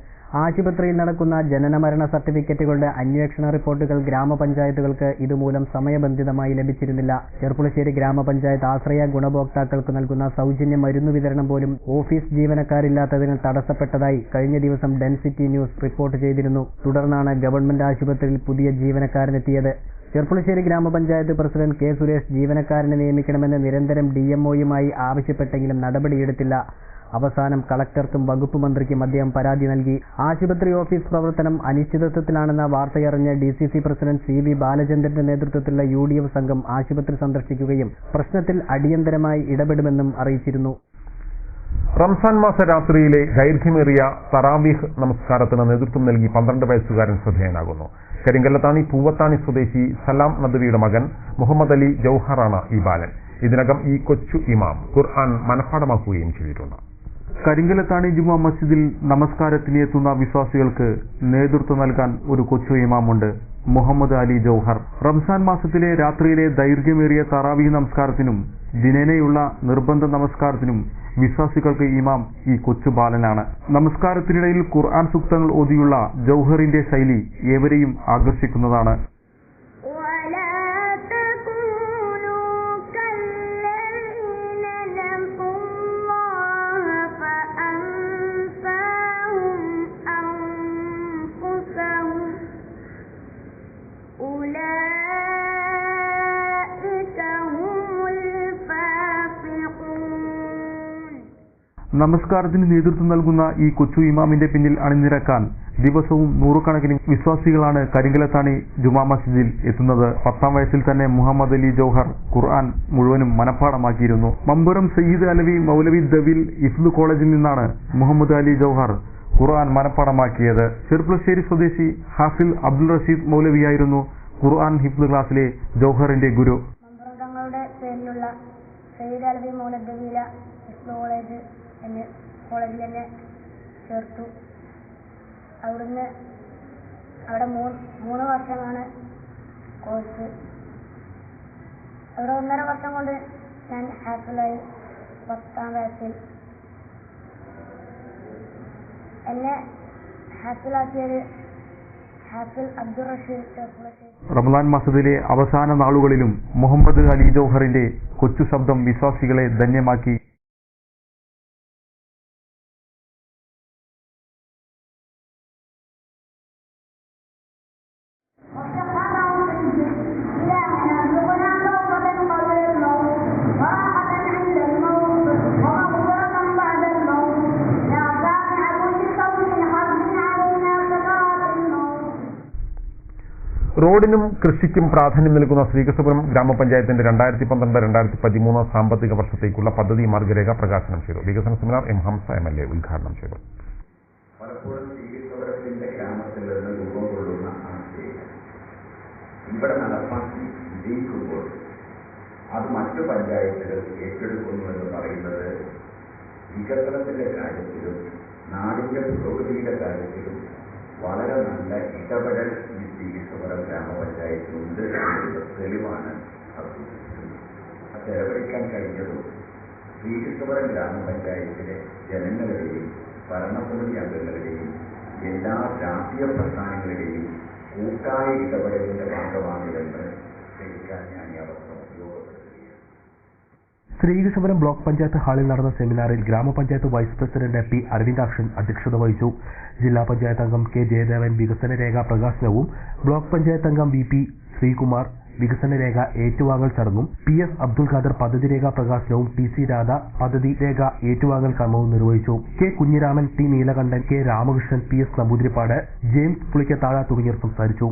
ആശുപത്രിയിൽ നടക്കുന്ന ജനനമരണ സർട്ടിഫിക്കറ്റുകളുടെ അന്വേഷണ റിപ്പോർട്ടുകൾ ഗ്രാമപഞ്ചായത്തുകൾക്ക് ഇതുമൂലം സമയബന്ധിതമായി ലഭിച്ചിരുന്നില്ല. ചെർപ്പുളശ്ശേരി ഗ്രാമപഞ്ചായത്ത് ആശ്രയ ഗുണഭോക്താക്കൾക്ക് നൽകുന്ന സൗജന്യ മരുന്ന് വിതരണം പോലും ഓഫീസ് ജീവനക്കാരില്ലാത്തതിനാൽ തടസ്സപ്പെട്ടതായി കഴിഞ്ഞ ദിവസം ഡെൻസിറ്റി ന്യൂസ് റിപ്പോർട്ട് ചെയ്തിരുന്നു. തുടർന്നാണ് ഗവൺമെന്റ് ആശുപത്രിയിൽ പുതിയ ജീവനക്കാരനെത്തിയത്. ചെർപ്പുളശ്ശേരി ഗ്രാമപഞ്ചായത്ത് പ്രസിഡന്റ് കെ. സുരേഷ് ജീവനക്കാരനെ നിയമിക്കണമെന്ന് നിരന്തരം DMOയുമായി ആവശ്യപ്പെട്ടെങ്കിലും നടപടിയെടുത്തില്ല. അവസാനം കളക്ടർക്കും വകുപ്പ് മന്ത്രിക്കും അദ്ദേഹം പരാതി നൽകി. ആശുപത്രി ഓഫീസ് പ്രവർത്തനം അനിശ്ചിതത്വത്തിലാണെന്ന വാർത്തയറിഞ്ഞ DCC പ്രസിഡന്റ് CV ബാലചന്ദ്രന്റെ നേതൃത്വത്തിലുള്ള UDF സംഘം ആശുപത്രി സന്ദർശിക്കുകയും പ്രശ്നത്തിൽ അടിയന്തരമായി ഇടപെടുമെന്നും അറിയിച്ചിരുന്നു.
റംസാൻ മാസ രാത്രിയിലെ ദൈർഘ്യമേറിയ തറാവീഹ് നമസ്കാരത്തിന് നേതൃത്വം നൽകി 12 വയസ്സുകാരൻ ശ്രദ്ധേയനാകുന്നു. കരിങ്കല്ലത്താണി പൂവത്താണി സ്വദേശി സലാം നദ്വിയുടെ മകൻ മുഹമ്മദ് അലി ജൌഹറാണ് ഈ ബാലൻ. ഇതിനകം ഈ കൊച്ചു ഇമാം ഖുർആൻ മനഃപ്പാഠമാക്കുകയും ചെയ്തിട്ടുണ്ട്.
കരിങ്കല്ലത്താണി ജുമാ മസ്ജിദിൽ നമസ്കാരത്തിന് എത്തുന്ന വിശ്വാസികൾക്ക് നേതൃത്വം നൽകാൻ ഒരു കൊച്ചു ഇമാമുണ്ട്, മുഹമ്മദ് അലി ജൌഹർ. റംസാൻ മാസത്തിലെ രാത്രിയിലെ ദൈർഘ്യമേറിയ തറാവീഹ് നമസ്കാരത്തിനും ദിനേനയുള്ള നിർബന്ധ നമസ്കാരത്തിനും വിശ്വാസികൾക്ക് ഇമാം ഈ കൊച്ചു ബാലനാണ്. നമസ്കാരത്തിനിടയിൽ ഖുർആൻ സൂക്തങ്ങൾ ഓതിയുള്ള ജൌഹറിന്റെ ശൈലി ഏവരെയും ആകർഷിക്കുന്നതാണ്. നമസ്കാരത്തിന് നേതൃത്വം നൽകുന്ന ഈ കൊച്ചു ഇമാമിന്റെ പിന്നിൽ അണിനിരക്കാൻ ദിവസവും നൂറുകണക്കിന് വിശ്വാസികളാണ് കരിങ്കല്ലത്താണി ജുമാ മസ്ജിദിൽ എത്തുന്നത്. 10ാം വയസ്സിൽ തന്നെ മുഹമ്മദ് അലി ജൌഹർ ഖുർആൻ മുഴുവനും മനഃപ്പാഠമാക്കിയിരുന്നു. മമ്പുറം സയ്യിദ് അലവി മൗലവി ദവിൽ ഹിഫ്ദ് കോളേജിൽ നിന്നാണ് മുഹമ്മദ് അലി ജൌഹർ ഖുർആൻ മനഃപ്പാഠമാക്കിയത്. ചെർപ്പുളശ്ശേരി സ്വദേശി ഹാഫിൽ അബ്ദുൾ റഷീദ് മൗലവിയായിരുന്നു ഖുർആൻ ഹിഫ്ദ് ക്ലാസിലെ ജൌഹറിന്റെ ഗുരു.
തങ്ങളുടെ പേരിലുള്ള സയ്യിദ് അലവി മൗലവി ദവില ഹിഫ്ദ് കോളേജ് എന്നെ കോളേജിൽ എന്നെ ചേർത്തു. അവിടെ 3 വർഷമാണ് കോഴ്സ്. അവിടെ 1.5 വർഷം കൊണ്ട് ഞാൻ ഹാഫിലായി. 10ാം വയസ്സിൽ എന്നെ ഹാഫിലാക്കിയത് ഹാഫിൽ അബ്ദുൾ റഷീദ് ചെർപ്പുളശ്ശേരി.
റമദാൻ മാസത്തിലെ അവസാന നാളുകളിലും മുഹമ്മദ് അലി ജൌഹറിന്റെ കൊച്ചു ശബ്ദം വിശ്വാസികളെ ധന്യമാക്കി.
റോഡിനും കൃഷിക്കും പ്രാധാന്യം നൽകുന്ന ശ്രീകൃഷ്ണപുരം ഗ്രാമപഞ്ചായത്തിന്റെ 2012-2013 സാമ്പത്തിക വർഷത്തേക്കുള്ള പദ്ധതി മാർഗരേഖ പ്രകാശനം ചെയ്തു. വികസന സെമിനാർ എം ഹംസ MLA ഉദ്ഘാടനം ചെയ്തു.
പലപ്പോഴും ശ്രീകൃഷ്ണപുരത്തിന്റെ ഗ്രാമത്തിൽ നിന്ന് രൂപം കൊള്ളുന്ന ആശയം ഇവിടെ നടപ്പാക്കി വിജയിക്കുമ്പോൾ അത് മറ്റു പഞ്ചായത്തുകൾ ഏറ്റെടുക്കുന്നു എന്ന് പറയുന്നത് വികസനത്തിന്റെ കാര്യത്തിലും നാടിന്റെ പുരോഗതിയുടെ കാര്യത്തിലും വളരെ നല്ല ഇടപെടൽ ഈ ശ്രീകൃഷ്ണപുരം ഗ്രാമപഞ്ചായത്തിനുണ്ട് എന്നുള്ള തെളിവാണ് അത് ചെലവഴിക്കാൻ കഴിഞ്ഞതും ശ്രീകൃഷ്ണപുരം ഗ്രാമപഞ്ചായത്തിലെ ജനങ്ങളുടെയും ഭരണസമിതി അംഗങ്ങളുടെയും എല്ലാ രാഷ്ട്രീയ പ്രസ്ഥാനങ്ങളുടെയും കൂട്ടായ ഇടപെടലിന്റെ ഭാഗമാണിതെന്ന് ക്ഷണിക്കാൻ ഞാൻ ഈ അവസരം ഉപയോഗപ്പെടുത്തുകയാണ്.
ശ്രീകൃഷ്ണപുരം ബ്ലോക്ക് പഞ്ചായത്ത് ഹാളിൽ നടന്ന സെമിനാറിൽ ഗ്രാമപഞ്ചായത്ത് വൈസ് പ്രസിഡന്റ് പി അരവിന്ദാക്ഷൻ അധ്യക്ഷത വഹിച്ചു. ജില്ലാ പഞ്ചായത്ത് അംഗം കെ ജയദേവൻ വികസന രേഖ പ്രകാശനവും ബ്ലോക്ക് പഞ്ചായത്ത് അംഗം VP ശ്രീകുമാർ വികസന രേഖ ഏറ്റുവാങ്ങൽ ചടങ്ങും PS അബ്ദുൽ ഖാദർ പദ്ധതി രേഖ പ്രകാശനവും TC രാധ പദ്ധതി രേഖ ഏറ്റുവാങ്ങൽ കർമ്മവും നിർവഹിച്ചു. K Kunhiraman, T Neelakandan, K Ramakrishnan, PS Namboothiripad, James Pulikkathazha തുടങ്ങിയവർ സംസാരിച്ചു.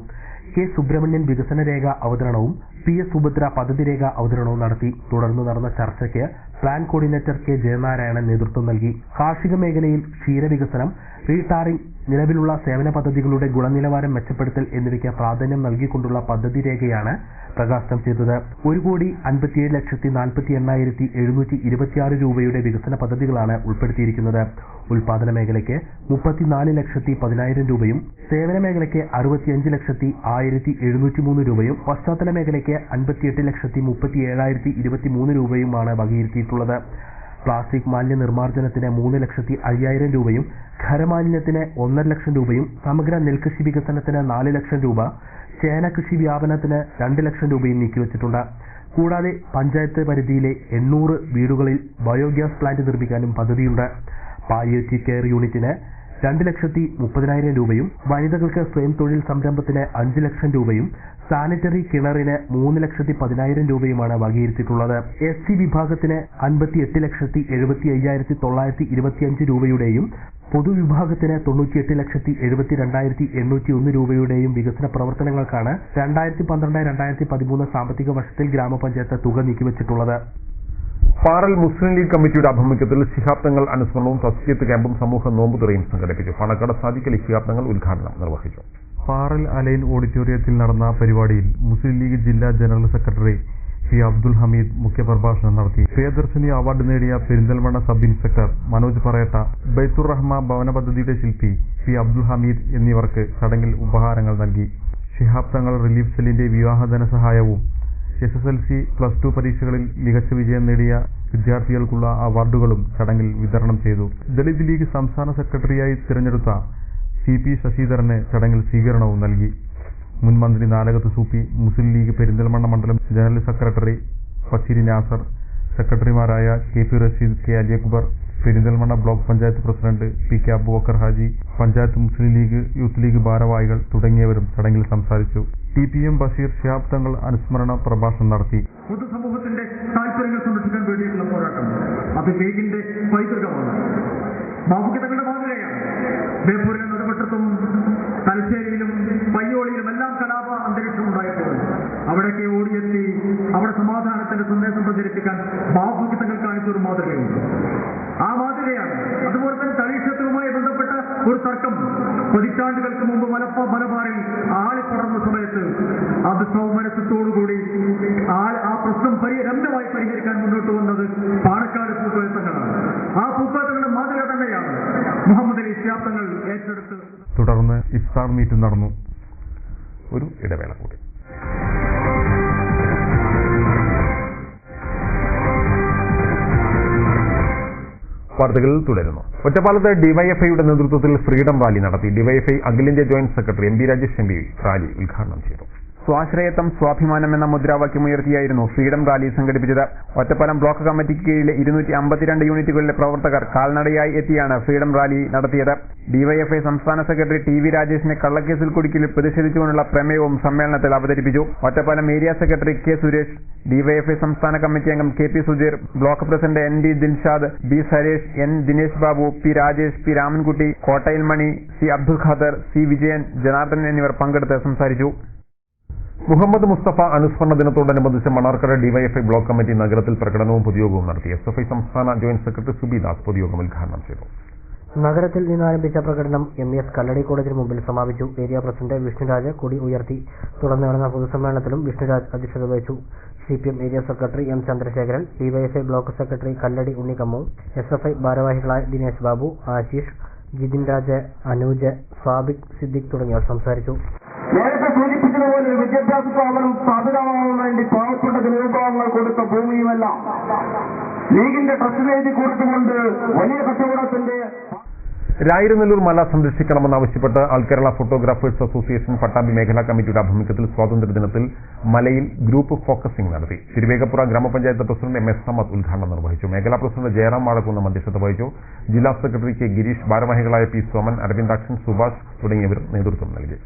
K സുബ്രഹ്മണ്യൻ വികസന രേഖ അവതരണവും PS സുഭദ്ര പദ്ധതി രേഖ അവതരണവും നടത്തി. തുടർന്ന് നടന്ന ചർച്ചയ്ക്ക് പ്ലാൻ കോർഡിനേറ്റർ K ജയനാരായണൻ നേതൃത്വം നൽകി. കാർഷിക മേഖലയിൽ ക്ഷീരവികസനം, റീടാറിംഗ്, നിലവിലുള്ള സേവന പദ്ധതികളുടെ ഗുണനിലവാരം മെച്ചപ്പെടുത്തൽ എന്നിവയ്ക്ക് പ്രാധാന്യം നൽകിക്കൊണ്ടുള്ള പദ്ധതി രേഖയാണ് പ്രകാശനം ചെയ്തത്. 1,57,48,726 രൂപയുടെ വികസന പദ്ധതികളാണ് ഉൾപ്പെടുത്തിയിരിക്കുന്നത്. ഉൽപാദന മേഖലയ്ക്ക് 34,10,10,000 രൂപയും സേവന മേഖലയ്ക്ക് 65,01,703 രൂപയും പശ്ചാത്തല മേഖലയ്ക്ക് 58,37,023 രൂപയുമാണ് വകയിരുത്തിയിട്ടുള്ളത്. പ്ലാസ്റ്റിക് മാലിന്യ നിർമ്മാർജ്ജനത്തിന് 3,05,000 രൂപയും ഖരമാലിന്യത്തിന് 1.5 ലക്ഷം രൂപയും സമഗ്ര നെൽകൃഷി വികസനത്തിന് 4 ലക്ഷം രൂപ, ചേന കൃഷി വ്യാപനത്തിന് 2 ലക്ഷം രൂപയും നീക്കിവച്ചിട്ടുണ്ട്. കൂടാതെ പഞ്ചായത്ത് പരിധിയിലെ 800 വീടുകളിൽ ബയോഗ്യാസ് പ്ലാന്റ് നിർമ്മിക്കാനും പദ്ധതിയുണ്ട്. പാലിയേറ്റീവ് കെയർ യൂണിറ്റിന് 2,30,000 രൂപയും വനിതകൾക്ക് സ്വയം തൊഴിൽ സംരംഭത്തിന് 5 ലക്ഷം രൂപയും സാനിറ്ററി കിണറിന് 3,10,000 രൂപയുമാണ് വകയിരുത്തിയിട്ടുള്ളത്. SC വിഭാഗത്തിന് 58,75,925 രൂപയുടെയും പൊതുവിഭാഗത്തിന് 98,72,801 രൂപയുടെയും വികസന പ്രവർത്തനങ്ങൾക്കാണ് 2012-2013 സാമ്പത്തിക വർഷത്തിൽ ഗ്രാമപഞ്ചായത്ത് തുക നീക്കിവച്ചിട്ടുള്ളത്.
പാറൽ മുസ്ലിം ലീഗ് കമ്മിറ്റിയുടെ ആഭിമുഖ്യത്തിൽ ശിഹാബ് തങ്ങൾ അനുസ്മരണവും തസ്കിയത്ത് ക്യാമ്പും സമൂഹ നോമ്പുതുറയും സംഘടിപ്പിച്ചു. പണക്കാട് സാദിഖ് അലി ശിഹാബ് തങ്ങൾ ഉദ്ഘാടനം നിർവഹിച്ചു.
പാറൽ അലൈൻ ഓഡിറ്റോറിയത്തിൽ നടന്ന പരിപാടിയിൽ മുസ്ലിം ലീഗ് ജില്ലാ general secretary P Abdul Hameed മുഖ്യപ്രഭാഷണം നടത്തി. പ്രിയദർശിനി അവാർഡ് നേടിയ പെരിന്തൽമണ്ണ സബ് ഇൻസ്പെക്ടർ മനോജ് പറയട്ട, ബൈത്തുർ റഹ്മ ഭവന പദ്ധതിയുടെ ശില്പി പി അബ്ദുൽ ഹമീദ് എന്നിവർക്ക് ചടങ്ങിൽ ഉപഹാരങ്ങൾ നൽകി. ശിഹാബ് തങ്ങൾ റിലീഫ് സെല്ലിന്റെ വിവാഹ ധനസഹായവും SSLC, +2 പരീക്ഷകളിൽ മികച്ച വിജയം നേടിയ വിദ്യാർത്ഥികൾക്കുള്ള അവാർഡുകളും ചടങ്ങിൽ വിതരണം ചെയ്തു. ദളിത് ലീഗ് സംസ്ഥാന സെക്രട്ടറിയായി തിരഞ്ഞെടുത്ത CP ശശിധരന് ചടങ്ങിൽ സ്വീകരണവും നൽകി. മുൻ മന്ത്രി നാലകത്ത് സൂപ്പി, മുസ്ലിം ലീഗ് പെരിന്തൽമണ്ണ മണ്ഡലം ജനറൽ സെക്രട്ടറി പച്ചിരി നാസർ, സെക്രട്ടറിമാരായ KP Rasheed, K Ali Akbar, Perinthalmanna block panchayat president PK Aboobacker Haji, panchayat Muslim League Youth League ഭാരവാഹികൾ തുടങ്ങിയവരും ചടങ്ങിൽ സംസാരിച്ചു. TPM ബഷീർ ശിഹാബ് തങ്ങൾ അനുസ്മരണ പ്രഭാഷണം നടത്തി.
പൊതുസമൂഹത്തിന്റെ താല്പര്യങ്ങൾ സംരക്ഷിക്കാൻ വേണ്ടിയിട്ടുള്ള പോരാട്ടം അത് ലീഗിന്റെ പൈതൃകമാണ്. ബാബുക്ക് തങ്ങളുടെ മാതൃകയാണ്. ബേപ്പൂരിലും നെടുമറ്റത്തും തലശ്ശേരിയിലും പയ്യോളിയിലും എല്ലാം കലാപ അന്തരീക്ഷം ഉണ്ടായപ്പോൾ അവിടേക്ക് ഓടിയെത്തി അവിടെ സമാധാനത്തിന്റെ സന്ദേശം പ്രചരിപ്പിക്കാൻ ബാബുക്ക് തങ്ങൾ കാണിച്ചൊരു മാതൃകയുണ്ട്. ആ മാതൃകയാണ്. അതുപോലെ തന്നെ തലീക്ഷേത്രവുമായി ബന്ധപ്പെട്ട ഒരു തർക്കം പതിറ്റാണ്ടുകൾക്ക് മുമ്പ് മലബാറിൽ ആളിപ്പടർന്ന സമയത്ത് അത് സൗമനസ്യത്തോടുകൂടി ആ പ്രശ്നം രമ്യമായി പരിഹരിക്കാൻ മുന്നോട്ട് വന്നത് പാണക്കാട് പൂക്കോയത്തങ്ങളാണ്. ആ പൂക്കോയത്തങ്ങളുടെ മാതൃക തന്നെയാണ് മുഹമ്മദ് അലി ശിഹാബ് തങ്ങൾ ഏറ്റെടുത്ത്.
തുടർന്ന് ഇഫ്താർ മീറ്റ് നടന്നു.
ഒരു ഇടവേള കൂടി. വാർത്തകൾ തുടരുന്നു. ഒറ്റപ്പാലത്ത് ഡിവൈഎഫ്ഐയുടെ നേതൃത്വത്തിൽ ഫ്രീഡം റാലി നടത്തി. ഡിവൈഎഫ്ഐ അഖിലേന്ത്യാ joint secretary MB Rajesh MP rally ഉദ്ഘാടനം ചെയ്തു.
സ്വാശ്രയത്വം സ്വാഭിമാനം എന്ന മുദ്രാവാക്യമുയർത്തിയായിരുന്നു ഫ്രീഡം റാലി സംഘടിപ്പിച്ചത്. ഒറ്റപ്പാലം ബ്ലോക്ക് കമ്മിറ്റിക്ക് കീഴിലെ 252 യൂണിറ്റുകളിലെ പ്രവർത്തകർ കാൽനടയായി എത്തിയാണ് ഫ്രീഡം റാലി നടത്തിയത്. ഡിവൈഎഫ്ഐ സംസ്ഥാന സെക്രട്ടറി TV രാജേഷിനെ കള്ളക്കേസിൽ കുടുക്കിൽ പ്രതിഷേധിച്ചുകൊണ്ടുള്ള പ്രമേയവും സമ്മേളനത്തിൽ അവതരിപ്പിച്ചു. Ottapalam area secretary K Suresh, DYFI സംസ്ഥാന കമ്മിറ്റി അംഗം KP Sudheer, block president ND Dilshad, B Suresh, N Dinesh Babu, P Rajesh, P Ramankutty, കോട്ടയിൽ മണി, C അബ്ദുൽ ഖാദർ, C വിജയൻ, ജനാർദ്ദനൻ എന്നിവർ പങ്കെടുത്ത് സംസാരിച്ചു.
മുഹമ്മദ് മുസ്തഫ അനുസ്മരണ ദിനത്തോടനുബന്ധിച്ച് മണ്ണാർക്കാട് ഡിവൈഎഫ്ഐ ബ്ലോക്ക് കമ്മിറ്റി നഗരത്തിൽ പ്രകടനവും പൊതുയോഗവും നടത്തി. എസ്എഫ്ഐ സംസ്ഥാന ജോയിന്റ് സെക്രട്ടറി സുബിദാസ് പൊതുയോഗം ഉദ്ഘാടനം ചെയ്തു.
നഗരത്തിൽ നിന്ന് ആരംഭിച്ച പ്രകടനം MES കല്ലടി കോളേജിന് മുമ്പിൽ സമാപിച്ചു. ഏരിയ പ്രസിഡന്റ് വിഷ്ണുരാജ് കൊടി ഉയർത്തി. തുടർന്ന് നടന്ന പൊതുസമ്മേളനത്തിലും വിഷ്ണുരാജ് അധ്യക്ഷത വഹിച്ചു. CPM area secretary M Chandrasekharan, DYFI block secretary Kalladi Unnikammu, SFI ഭാരവാഹികളായ ദിനേശ് ബാബു, ആശീഷ്, ജിതിൻ രാജ്, അനൂജ്, സാബിക്, സിദ്ദിഖ് തുടങ്ങിയവർ സംസാരിച്ചു.
നേരത്തെ സൂചിപ്പിച്ചതുപോലെ ഒരു വിദ്യാഭ്യാസ സ്ഥാപനം സ്ഥാപിതമാകാൻ വേണ്ടി പാവപ്പെട്ട ജനവിഭാഗങ്ങൾ കൊടുത്ത ഭൂമിയുമെല്ലാം ലീഗിന്റെ ട്രസ്റ്റിൽ എഴുതി കൊടുത്തുകൊണ്ട് വലിയ കച്ചവടത്തിന്റെ
രായിരനെല്ലൂർ മല സംരക്ഷിക്കണമെന്നാവശ്യപ്പെട്ട് ആൾ കേരള ഫോട്ടോഗ്രാഫേഴ്സ് അസോസിയേഷൻ പട്ടാമ്പി മേഖലാ കമ്മിറ്റിയുടെ ആഭിമുഖ്യത്തിൽ സ്വാതന്ത്ര്യദിനത്തിൽ മലയിൽ ഗ്രൂപ്പ് ഫോക്കസിംഗ് നടത്തി. തിരുവേഗപ്പുറ ഗ്രാമപഞ്ചായത്ത് പ്രസിഡന്റ് MS സമദ് ഉദ്ഘാടനം നിർവഹിച്ചു. മേഖലാ പ്രസിഡന്റ് ജയറാം വാഴക്കുന്നം അധ്യക്ഷത വഹിച്ചു. ജില്ലാ സെക്രട്ടറി K ഗിരീഷ്, ഭാരവാഹികളായ P സോമൻ, അരവിന്ദാക്ഷൻ, സുഭാഷ് തുടങ്ങിയവർ നേതൃത്വം നൽകി.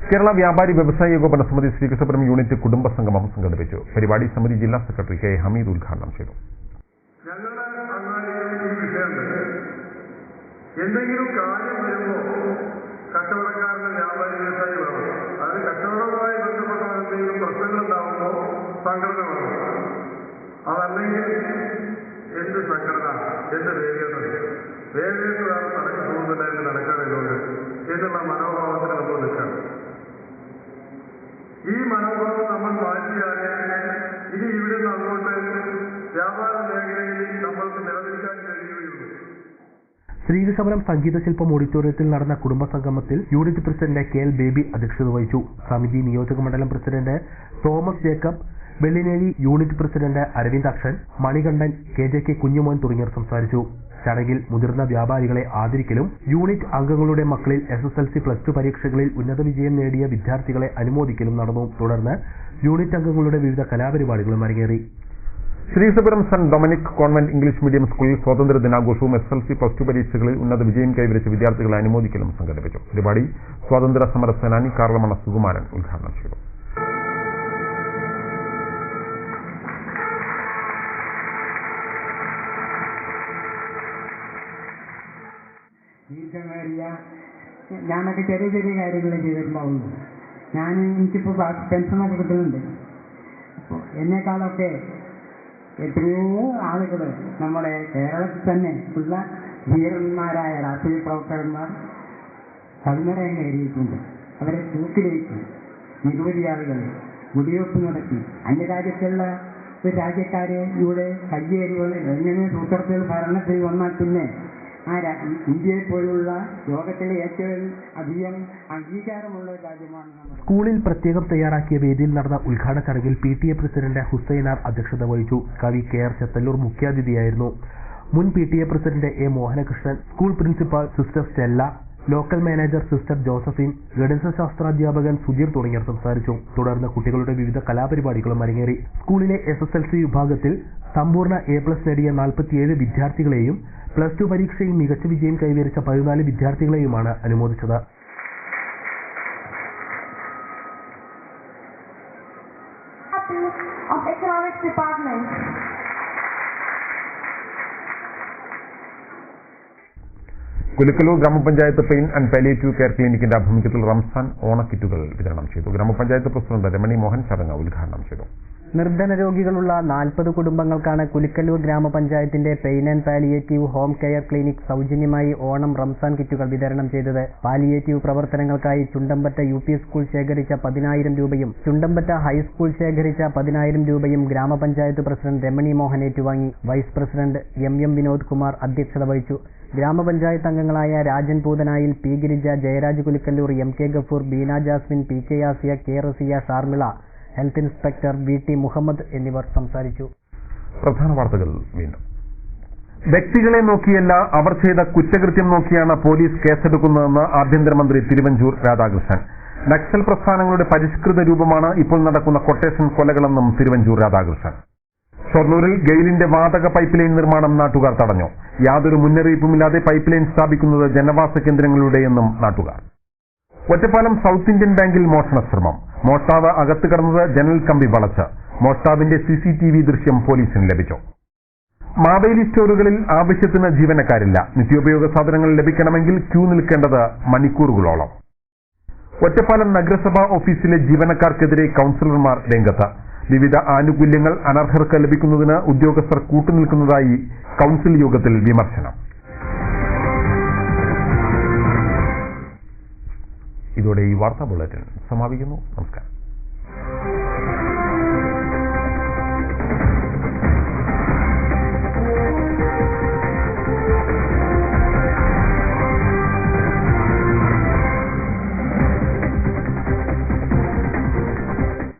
കേരള വ്യാപാരി വ്യവസായ ഏകോപന സമിതി ശ്രീകൃഷ്ണപുരം യൂണിറ്റ് കുടുംബ സംഗമം സംഘടിപ്പിച്ചു. പരിപാടി സമിതി ജില്ലാ സെക്രട്ടറി K ഹമീദ് ഉദ്ഘാടനം ചെയ്തു.
എന്തെങ്കിലും കാര്യം വരുമ്പോൾ കച്ചവടക്കാരന് വ്യാപാരി വ്യവസായി വേണം. അതിന് കച്ചവടവുമായി ബന്ധപ്പെട്ട എന്തെങ്കിലും പ്രശ്നങ്ങളുണ്ടാവുമ്പോൾ സംഘടന വേണം. അതല്ലെങ്കിൽ എന്ത് സംഘടന, എന്ത് വേഗതയാണ് നടക്കാൻ പോകുന്നില്ല, നടക്കാനുള്ളത് എന്നുള്ള മനോഭാവത്തിന് നമ്മൾ നിൽക്കണം. ഈ മനോഭാവം നമ്മൾ മാറ്റിയാൽ ഇനി ഇവിടെ നിന്ന് അങ്ങോട്ട് വ്യാപാര മേഖലയിൽ നമ്മൾക്ക് നിലനിൽക്കാൻ കഴിയുകയുള്ളൂ.
ശ്രീകൃഷ്ണപുരം സംഗീത ശില്പം ഓഡിറ്റോറിയത്തിൽ നടന്ന കുടുംബ സംഗമത്തിൽ യൂണിറ്റ് പ്രസിഡന്റ് KL ബേബി അധ്യക്ഷത വഹിച്ചു. സമിതി നിയോജക മണ്ഡലം president Thomas Jacob, Vellinezhi unit president Aravindakshan, Manikandan, KJK Kunjumon തുടങ്ങിയവർ സംസാരിച്ചു. ചടങ്ങിൽ മുതിർന്ന വ്യാപാരികളെ ആദരിക്കലും യൂണിറ്റ് അംഗങ്ങളുടെ മക്കളിൽ SSLC +2 പരീക്ഷകളിൽ ഉന്നത വിജയം നേടിയ വിദ്യാർത്ഥികളെ അനുമോദിക്കലും നടന്നു. തുടർന്ന് യൂണിറ്റ് അംഗങ്ങളുടെ വിവിധ കലാപരിപാടികളും അരങ്ങേറി.
Sreekrishnapuram saint Dominic convent English medium സ്കൂളിൽ സ്വാതന്ത്ര്യ ദിനാഘോഷവും SSLC +2 പരീക്ഷകളിൽ ഉന്നത വിജയം കൈവരിച്ച വിദ്യാർത്ഥികളെ അനുമോദിക്കലും സംഘടിപ്പിച്ചു. പരിപാടി സ്വാതന്ത്ര്യ സമര സേനാനി കാർളമണ്ണ സുകുമാരൻ ഉദ്ഘാടനം ചെയ്തു.
ഞാനൊക്കെ ചെറിയ ചെറിയ കാര്യങ്ങൾ ചെയ്തിട്ടുണ്ടാവുന്നു. എനിക്കിപ്പോൾ പെൻഷനൊക്കെ കിട്ടുന്നുണ്ട്. അപ്പോൾ എന്നെക്കാളൊക്കെ എത്രയോ ആളുകൾ നമ്മുടെ കേരളത്തിൽ തന്നെ ഉള്ള ധീരന്മാരായ രാഷ്ട്രീയ പ്രവർത്തകന്മാർ കവിനറയം കയറിയിട്ടുണ്ട്. അവരെ തൂക്കിലേക്ക് നിരവധി ആളുകൾ വെടിവെപ്പ് നടത്തി അന്യരാജ്യത്തുള്ള ഒരു രാജ്യക്കാരെ ഇവിടെ കയ്യേറികൾ എങ്ങനെ സൂത്രത്തിൽ ഭരണത്തിൽ വന്നാൽ പിന്നെ ഇന്ത്യയെ പോലുള്ള ലോകത്തിലെ ഏറ്റവും അധികം അംഗീകാരമുള്ള രാജ്യമാണ് നമ്മുടെ.
സ്കൂളിൽ പ്രത്യേകം തയ്യാറാക്കിയ വേദിയിൽ നടന്ന ഉദ്ഘാടന ചടങ്ങിൽ PTA പ്രസിഡന്റ് ഹുസൈനാർ അധ്യക്ഷത വഹിച്ചു. കവി KR ചെത്തല്ലൂർ മുഖ്യാതിഥിയായിരുന്നു. മുൻ PTA president A Mohanakrishnan, school principal sister Stella, local manager sister Josephine, ഗണിതശാസ്ത്രാധ്യാപകൻ സുധീർ തുടങ്ങിയവർ സംസാരിച്ചു. തുടർന്ന് കുട്ടികളുടെ വിവിധ കലാപരിപാടികളും അരങ്ങേറി. സ്കൂളിലെ SSLC വിഭാഗത്തിൽ സമ്പൂർണ്ണ A+ നേടിയ 47 വിദ്യാർത്ഥികളെയും +2 പരീക്ഷയിൽ മികച്ച വിജയം കൈവരിച്ച 14 വിദ്യാർത്ഥികളെയുമാണ് അനുമോദിച്ചത്.
കുലുക്കലൂർ ഗ്രാമപഞ്ചായത്ത് പെയിൻ ആൻഡ് പാലിയേറ്റീവ് കെയർ ക്ലിനിക്കിന്റെ ആഭിമുഖ്യത്തിൽ റംസാൻ ഓണക്കിറ്റുകൾ വിതരണം ചെയ്തു. ഗ്രാമപഞ്ചായത്ത് പ്രസിഡന്റ് രമണി മോഹൻ ചടങ്ങ് ഉദ്ഘാടനം ചെയ്തു.
നിർധന രോഗികളുള്ള 40 കുടുംബങ്ങൾക്കാണ് കുലുക്കലൂർ ഗ്രാമപഞ്ചായത്തിന്റെ pain and palliative home care clinic സൗജന്യമായി ഓണം റംസാൻ കിറ്റുകൾ വിതരണം ചെയ്തത്. പാലിയേറ്റീവ് പ്രവർത്തനങ്ങൾക്കായി ചുണ്ടമ്പറ്റ UP സ്കൂൾ ശേഖരിച്ച 10,000 രൂപയും ചുണ്ടമ്പറ്റ ഹൈസ്കൂൾ ശേഖരിച്ച 10,000 രൂപയും ഗ്രാമപഞ്ചായത്ത് പ്രസിഡന്റ് രമണി മോഹൻ ഏറ്റുവാങ്ങി. Vice president MM Vinod Kumar അധ്യക്ഷത വഹിച്ചു. ഗ്രാമപഞ്ചായത്ത് അംഗങ്ങളായ Rajan Poothanayil, P Girija, Jayaraj Kulukkallur, MK Gafoor, Beena Jasmine, PK Yasiya, K Rasiya, Sharmila, health inspector VT Muhammad എന്നിവർ സംസാരിച്ചു.
പ്രധാന വാർത്തകൾ വീണ്ടും. വ്യക്തികളെ നോക്കിയല്ല അവർ ചെയ്ത കുറ്റകൃത്യം നോക്കിയാണ് പോലീസ് കേസെടുക്കുന്നതെന്ന് ആഭ്യന്തരമന്ത്രി തിരുവഞ്ചൂർ രാധാകൃഷ്ണൻ. നക്സൽ പ്രസ്ഥാനങ്ങളുടെ പരിഷ്കൃത രൂപമാണ് ഇപ്പോൾ നടക്കുന്ന കൊട്ടേഷൻ കൊലകളെന്നും തിരുവഞ്ചൂർ രാധാകൃഷ്ണൻ. ഷൊർണൂരിൽ ഗെയിലിന്റെ വാതക പൈപ്പ് ലൈൻ നിർമ്മാണം നാട്ടുകാർ തടഞ്ഞു. യാതൊരു മുന്നറിയിപ്പുമില്ലാതെ പൈപ്പ് ലൈൻ സ്ഥാപിക്കുന്നത് ജനവാസ കേന്ദ്രങ്ങളിലൂടെയെന്നും നാട്ടുകാർ. ഒറ്റപ്പാലം സൗത്ത് ഇന്ത്യൻ ബാങ്കിൽ മോഷണ ശ്രമം. മോഷ്ടാവ് അകത്ത് കടന്നത് ജനൽ കമ്പി വളച്ച്. മോഷ്ടാവിന്റെ CCTV ദൃശ്യം പോലീസിന് ലഭിച്ചു. മാവേലി സ്റ്റോറുകളിൽ ആവശ്യത്തിന് ജീവനക്കാരില്ല. നിത്യോപയോഗ സാധനങ്ങൾ ലഭിക്കണമെങ്കിൽ ക്യൂ നിൽക്കേണ്ടത് മണിക്കൂറുകളോളം. ഒറ്റപ്പാലം നഗരസഭാ ഓഫീസിലെ ജീവനക്കാർക്കെതിരെ കൌൺസിലർമാർ രംഗത്ത്. വിവിധ ആനുകൂല്യങ്ങൾ അനർഹർക്ക് ലഭിക്കുന്നതിന് ഉദ്യോഗസ്ഥർ കൂട്ടുനിൽക്കുന്നതായി കൌൺസിൽ യോഗത്തിൽ വിമർശനം. ഇതോടെ ഈ വാർത്താ ബുള്ളറ്റിൻ സമാപിക്കുന്നു. നമസ്കാരം.